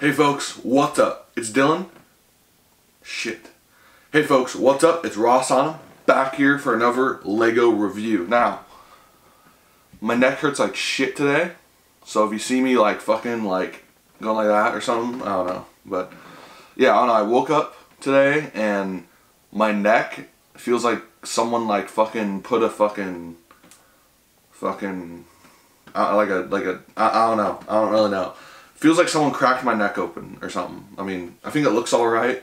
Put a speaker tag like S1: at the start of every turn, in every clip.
S1: Hey folks, what's up? It's Dylan. Shit. Hey folks, what's up? It's Ross on 'em, back here for another Lego review. Now, my neck hurts like shit today, so if you see me like fucking like going like that or something, I don't know. But yeah, I don't know, I woke up today and my neck feels like someone like fucking put a fucking I don't know. I don't really know. Feels like someone cracked my neck open or something. I mean, I think it looks alright,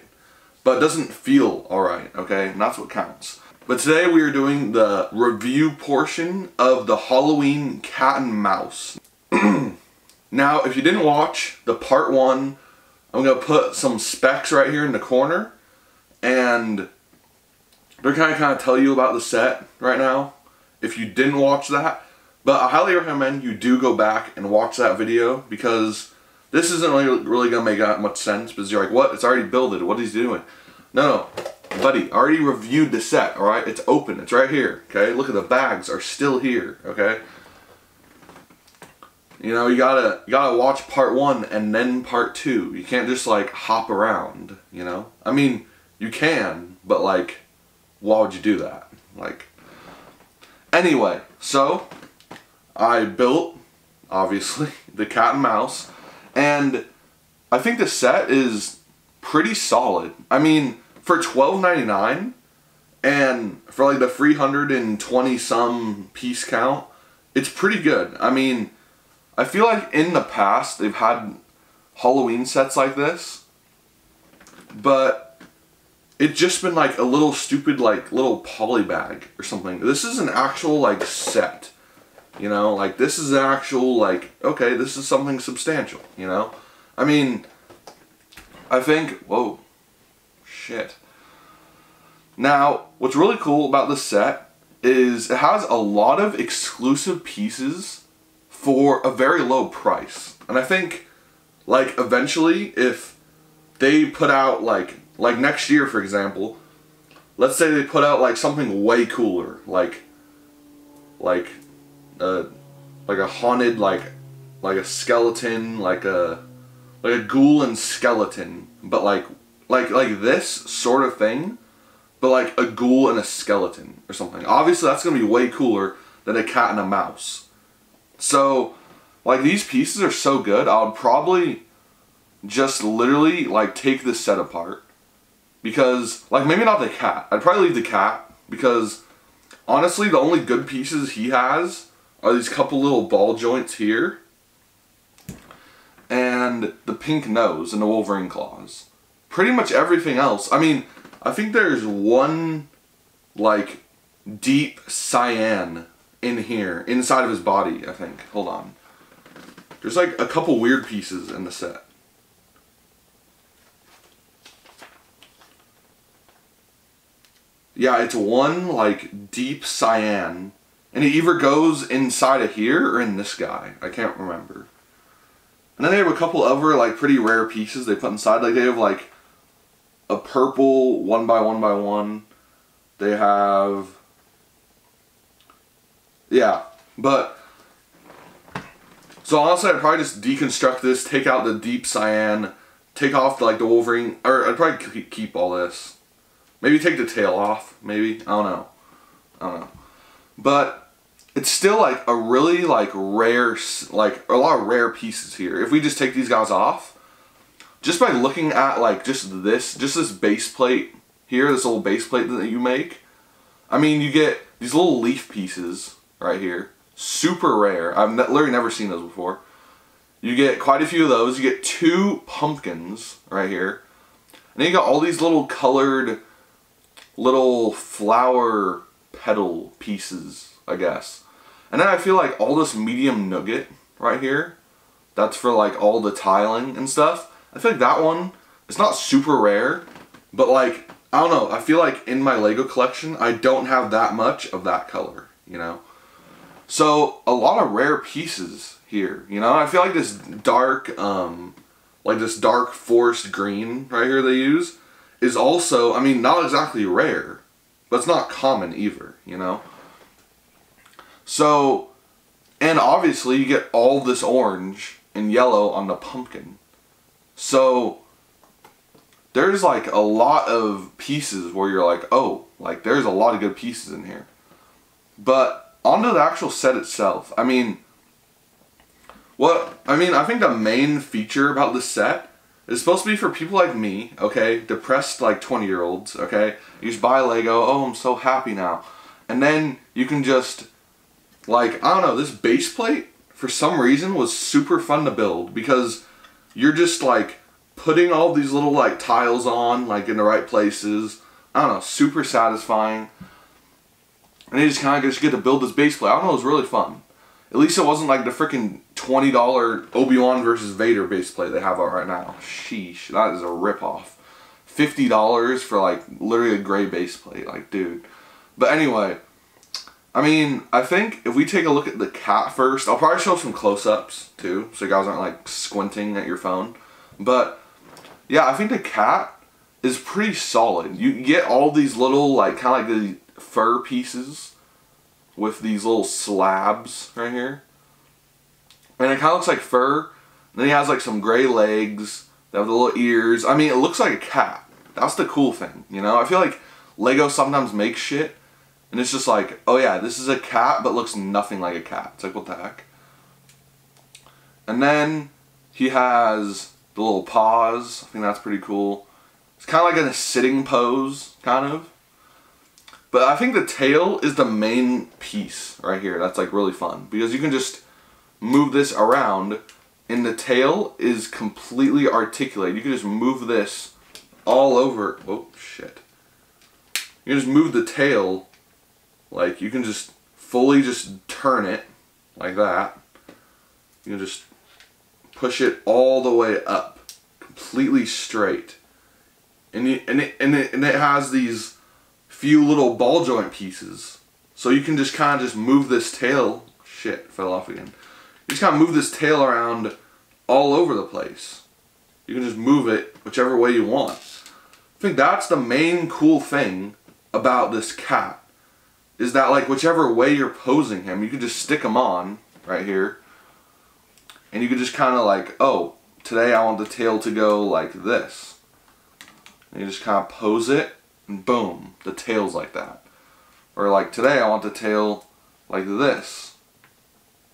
S1: but it doesn't feel alright, okay? And that's what counts. But today we are doing the review portion of the Halloween Cat and Mouse. Now, if you didn't watch the part 1, I'm going to put some specs right here in the corner, and they're going to kind of tell you about the set right now, if you didn't watch that. But I highly recommend you do go back and watch that video, because this isn't really going to make that much sense, because you're like, what? It's already builded. What is he doing? No, buddy, I already reviewed the set, alright? It's open. It's right here, okay? Look at the bags are still here, okay? You know, you gotta watch part 1 and then part 2. You can't just, like, hop around, you know? I mean, you can, but, like, why would you do that? Like, anyway, so I built, obviously, the cat and mouse, and I think the set is pretty solid. I mean, for $12.99 and for like the 320 some piece count, it's pretty good. I mean, I feel like in the past they've had Halloween sets like this, but it's just been like a little stupid like little poly bag or something. This is an actual like set. You know, like, this is an actual, like, okay, this is something substantial, you know? I mean, I think, whoa, shit. Now, what's really cool about this set is it has a lot of exclusive pieces for a very low price. And I think, like, eventually, if they put out, like next year, for example, let's say they put out, like, something way cooler, like a haunted, like a skeleton, like a ghoul and skeleton, but like this sort of thing, but like a ghoul and a skeleton or something. Obviously that's gonna be way cooler than a cat and a mouse. So like, these pieces are so good, I would probably just literally like take this set apart, because like, maybe not the cat, I'd probably leave the cat, because honestly the only good pieces he has are these couple little ball joints here, and the pink nose and the Wolverine claws. Pretty much everything else, I mean, I think there's one, like, deep cyan in here, inside of his body, I think. Hold on. There's, like, a couple weird pieces in the set. Yeah, it's one, like, deep cyan. And it either goes inside of here or in this guy. I can't remember. And then they have a couple other like pretty rare pieces they put inside. Like, they have like a purple 1x1x1. They have, yeah. But so honestly, I'd probably just deconstruct this, take out the deep cyan, take off like the Wolverine, or I'd probably keep all this. Maybe take the tail off. Maybe, I don't know. But it's still like a really like rare, like a lot of rare pieces here. If we just take these guys off, just by looking at like just this base plate here, this little base plate that you make, I mean, you get these little leaf pieces right here, super rare. I've literally never seen those before. You get quite a few of those. You get 2 pumpkins right here, and then you got all these little colored little flower petal pieces, I guess. And then I feel like all this medium nugget right here, that's for like all the tiling and stuff. I feel like that one, it's not super rare, but like, I don't know, I feel like in my Lego collection, I don't have that much of that color, you know? So, a lot of rare pieces here, you know? I feel like this dark, forest green right here they use is also, I mean, not exactly rare, but it's not common either, you know? So, and obviously you get all this orange and yellow on the pumpkin. So there's like a lot of pieces where you're like, oh, like there's a lot of good pieces in here. But onto the actual set itself. I mean, I think the main feature about this set is supposed to be for people like me, okay? Depressed like 20-year-olds, okay? You just buy Lego, oh, I'm so happy now. And then you can just, like, I don't know, this base plate, for some reason, was super fun to build because you're just like putting all these little like tiles on, like in the right places. I don't know, super satisfying. And you just kind of get to build this base plate. I don't know, it was really fun. At least it wasn't like the freaking $20 Obi-Wan versus Vader base plate they have out right now. Sheesh, that is a ripoff. $50 for like literally a gray base plate, like dude. But anyway, I mean, I think if we take a look at the cat first, I'll probably show some close-ups too, so you guys aren't like squinting at your phone. But yeah, I think the cat is pretty solid. You get all these little like kind of like the fur pieces with these little slabs right here. And it kind of looks like fur. And then he has like some gray legs. They have the little ears. I mean, it looks like a cat. That's the cool thing, you know? I feel like Lego sometimes makes shit. And it's just like, oh yeah, this is a cat, but looks nothing like a cat. It's like, what the heck? And then he has the little paws. I think that's pretty cool. It's kind of like in a sitting pose, kind of. But I think the tail is the main piece right here. That's like really fun. Because you can just move this around and the tail is completely articulated. You can just move this all over. Oh, shit. You can just move the tail. Like, you can just fully just turn it like that. You can just push it all the way up, completely straight. And it has these few little ball joint pieces. So you can just kind of just move this tail. Shit, fell off again. You just kind of move this tail around all over the place. You can just move it whichever way you want. I think that's the main cool thing about this cat. Is that like whichever way you're posing him, you can just stick him on right here. And you can just kind of like, oh, today I want the tail to go like this. And you just kind of pose it, and boom, the tail's like that. Or like today I want the tail like this.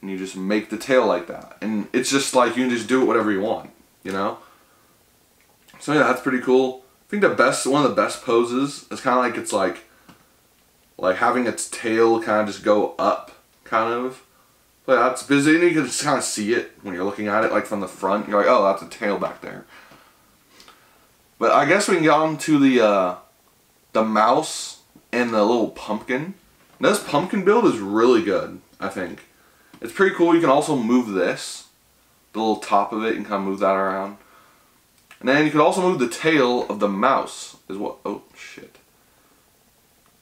S1: And you just make the tail like that. And it's just like you can just do it whatever you want, you know? So yeah, that's pretty cool. I think one of the best poses is kind of like it's like having its tail kind of just go up, kind of. But that's busy, and you can just kind of see it when you're looking at it, like from the front. You're like, oh, that's a tail back there. But I guess we can get on to the mouse and the little pumpkin. Now, this pumpkin build is really good, I think. It's pretty cool. You can also move this, the little top of it, and kind of move that around. And then you can also move the tail of the mouse, is what, oh, shit.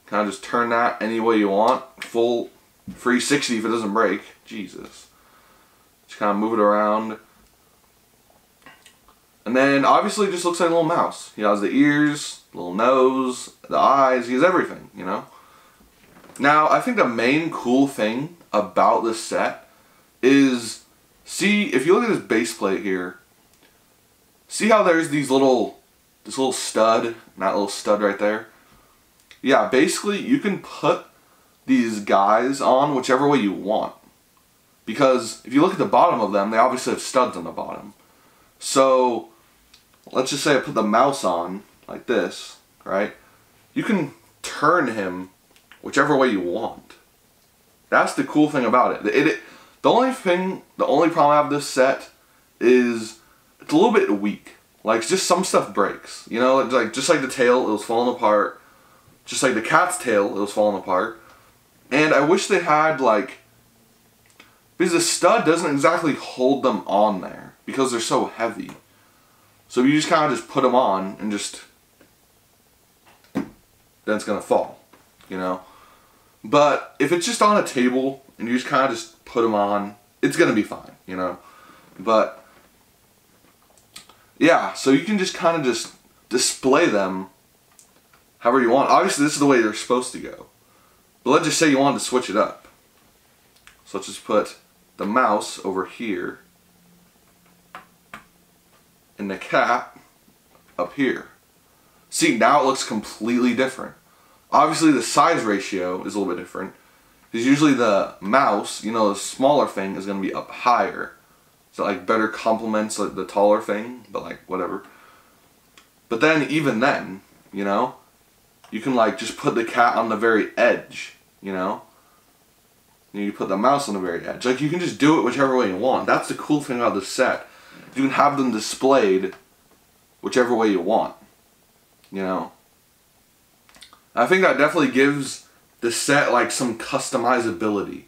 S1: Kind of just turn that any way you want. Full 360 if it doesn't break. Jesus. Just kind of move it around. And then obviously it just looks like a little mouse. He has the ears, the little nose, the eyes. He has everything, you know. Now I think the main cool thing about this set is, see, if you look at this base plate here, see how there's this little stud, and that little stud right there? Yeah, basically you can put these guys on whichever way you want. Because if you look at the bottom of them, they obviously have studs on the bottom. So, let's just say I put the mouse on, like this, right? You can turn him whichever way you want. That's the cool thing about it. The only problem I have with this set is it's a little bit weak. Like, just some stuff breaks. You know, like just like the tail, it was falling apart. Just like the cat's tail, it was falling apart. And I wish they had, like, because the stud doesn't exactly hold them on there because they're so heavy. So you just kind of just put them on and just, then it's going to fall, you know. But if it's just on a table and you just kind of just put them on, it's going to be fine, you know. But, yeah, so you can just kind of just display them however you want. Obviously, this is the way they're supposed to go. But let's just say you wanted to switch it up. So let's just put the mouse over here. and the cat up here. See, now it looks completely different. Obviously the size ratio is a little bit different. Because usually the mouse, you know, the smaller thing is going to be up higher. So like better complements like the taller thing, but like whatever. But then even then, you know, you can like just put the cat on the very edge, you know. And you put the mouse on the very edge. Like you can just do it whichever way you want. That's the cool thing about this set. You can have them displayed whichever way you want, you know. I think that definitely gives the set like some customizability.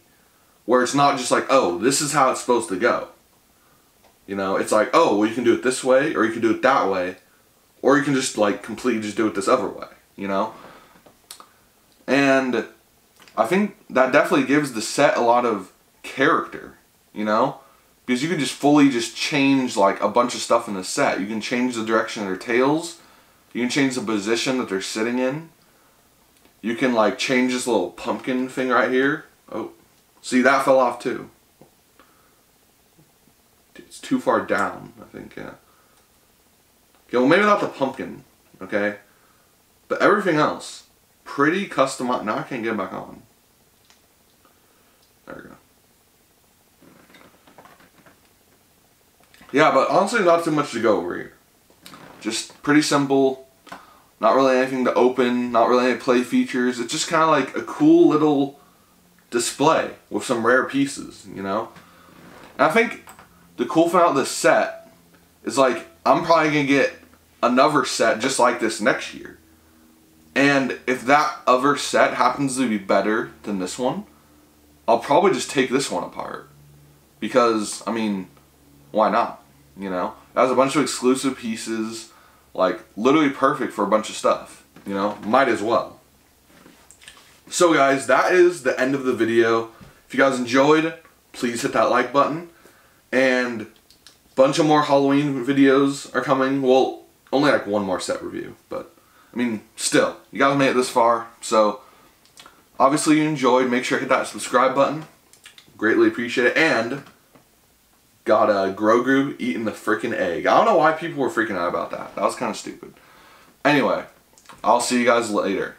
S1: Where it's not just like, oh, this is how it's supposed to go. You know, it's like, oh, well, you can do it this way, or you can do it that way, or you can just like completely just do it this other way, you know? And I think that definitely gives the set a lot of character, you know? Because you can just fully just change like a bunch of stuff in the set. You can change the direction of their tails, you can change the position that they're sitting in, you can like change this little pumpkin thing right here. Oh, see, that fell off too. It's too far down, I think, yeah. Okay, well maybe not the pumpkin, okay? But everything else, pretty customized. Now I can't get it back on. There we go. Yeah, but honestly not too much to go over here. Just pretty simple, not really anything to open, not really any play features. It's just kind of like a cool little display with some rare pieces, you know? And I think the cool thing about this set is like, I'm probably going to get another set just like this next year. And if that other set happens to be better than this one, I'll probably just take this one apart. Because, I mean, why not? You know? It has a bunch of exclusive pieces, like, literally perfect for a bunch of stuff. You know? Might as well. So guys, that is the end of the video. If you guys enjoyed, please hit that like button. And a bunch of more Halloween videos are coming. Well, only like one more set review, but I mean, still, you guys made it this far, so obviously you enjoyed. Make sure to hit that subscribe button. Greatly appreciate it. And got a Grogu eating the freaking egg. I don't know why people were freaking out about that. That was kind of stupid. Anyway, I'll see you guys later.